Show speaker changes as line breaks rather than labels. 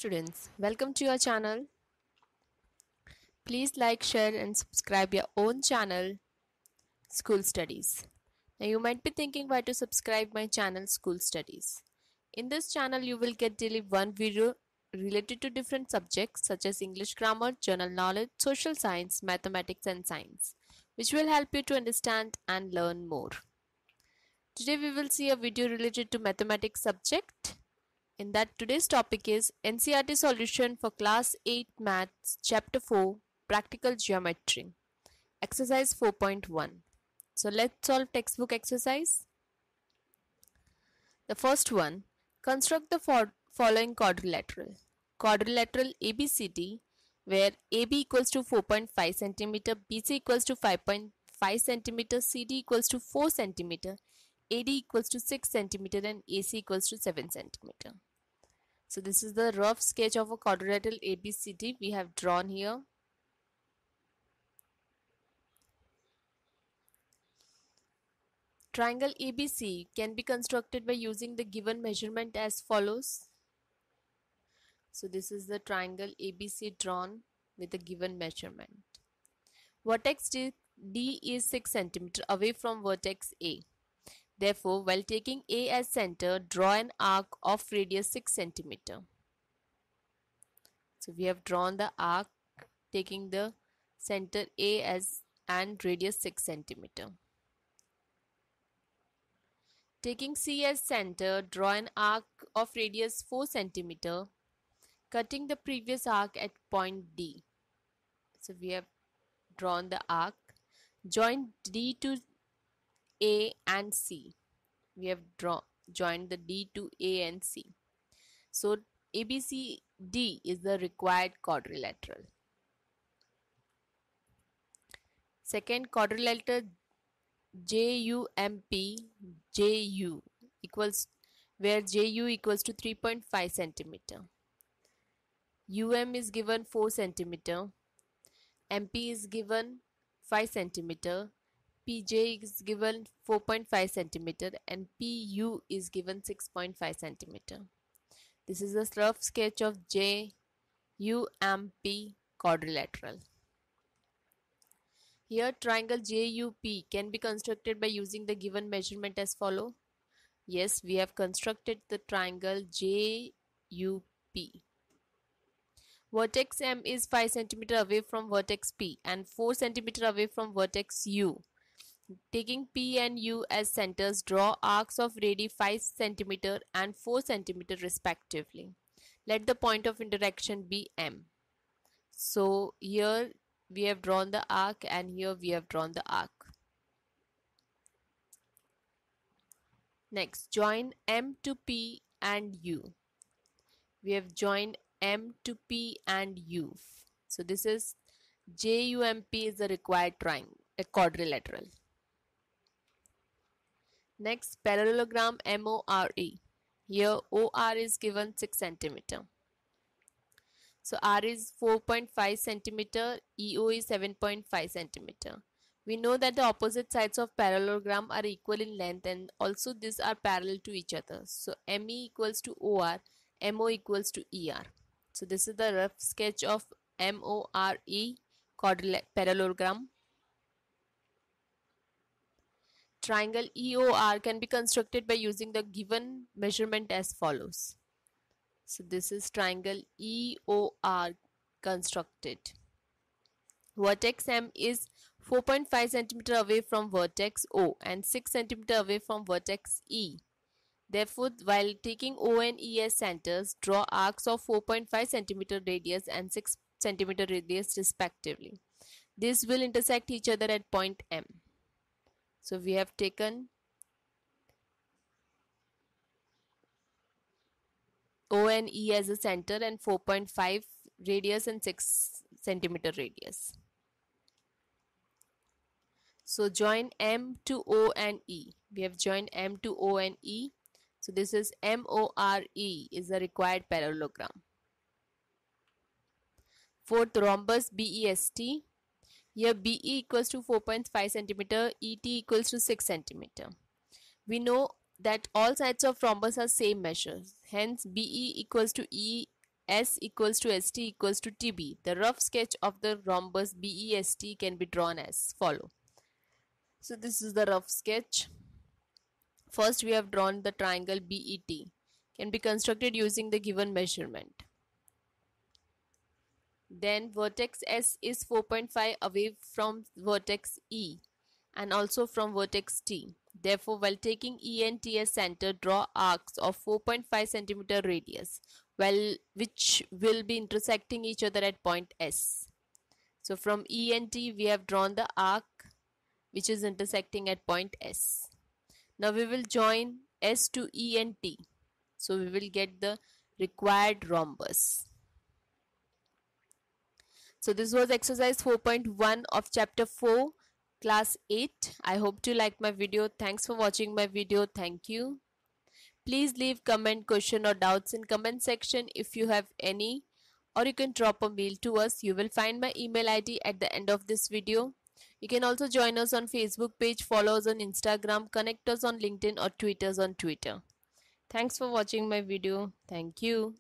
students, welcome to your channel. Please like, share and subscribe your own channel School Studies. Now you might be thinking why to subscribe my channel School Studies. In this channel you will get daily one video related to different subjects such as English grammar, general knowledge, social science, mathematics and science, which will help you to understand and learn more. Today we will see a video related to mathematics subject. In that today's topic is NCERT solution for class 8 maths chapter 4 practical geometry exercise 4.1. So let's solve textbook exercise. The first one, construct the following quadrilateral. Quadrilateral ABCD where AB equals to 4.5 cm, BC equals to 5.5 cm, CD equals to 4 cm, AD equals to 6 cm and AC equals to 7 cm. So this is the rough sketch of a quadrilateral ABCD we have drawn here. Triangle ABC can be constructed by using the given measurement as follows. So this is the triangle ABC drawn with the given measurement. Vertex D is 6 cm away from vertex A. Therefore, while taking A as center, draw an arc of radius 6 cm. So we have drawn the arc taking the center A as and radius 6 cm. Taking C as center, draw an arc of radius 4 cm, cutting the previous arc at point D. So we have drawn the arc. Join D to A and C. We have joined the D to A and C. So ABCD is the required quadrilateral. Second, quadrilateral JUMP JU equals where JU equals to 3.5 cm. UM is given 4 cm. MP is given 5 cm. PJ is given 4.5 cm and PU is given 6.5 cm. This is a rough sketch of JUMP quadrilateral. Here triangle JUP can be constructed by using the given measurement as follow. Yes, we have constructed the triangle JUP. Vertex M is 5 cm away from vertex P and 4 cm away from vertex U. Taking P and U as centers, draw arcs of radii 5 cm and 4 cm respectively. Let the point of interaction be M. So here we have drawn the arc and here we have drawn the arc. Next, join M to P and U. We have joined M to P and U. So this is JUMP is the required triangle, a quadrilateral. Next, parallelogram MORE. Here OR is given 6 cm. So R is 4.5 cm, EO is 7.5 cm. We know that the opposite sides of parallelogram are equal in length and also these are parallel to each other. So ME equals to OR, MO equals to ER. So this is the rough sketch of MORE parallelogram. Triangle EOR can be constructed by using the given measurement as follows. So this is triangle EOR constructed. Vertex M is 4.5 cm away from vertex O and 6 cm away from vertex E. Therefore, while taking O and E as centers, draw arcs of 4.5 cm radius and 6 cm radius respectively. These will intersect each other at point M. So we have taken O and E as a center and 4.5 radius and 6 cm radius. So join M to O and E. We have joined M to O and E. So this is MORE is the required parallelogram. Fourth, rhombus BEST. Here BE equals to 4.5 cm, ET equals to 6 cm. We know that all sides of rhombus are same measures. Hence BE equals to S equals to ST equals to TB. The rough sketch of the rhombus BEST can be drawn as follow. So this is the rough sketch. First we have drawn the triangle BET. Can be constructed using the given measurement. Then vertex S is 4.5 away from vertex E and also from vertex T. Therefore, while taking E and T as center, draw arcs of 4.5 centimeter radius, which will be intersecting each other at point S. So from E and T, we have drawn the arc which is intersecting at point S. Now we will join S to E and T. So we will get the required rhombus. So this was exercise 4.1 of chapter 4, class 8. I hope you liked my video. Thanks for watching my video. Thank you. Please leave comment, question or doubts in comment section if you have any, or you can drop a mail to us. You will find my email ID at the end of this video. You can also join us on Facebook page, follow us on Instagram, connect us on LinkedIn or tweet us on Twitter. Thanks for watching my video. Thank you.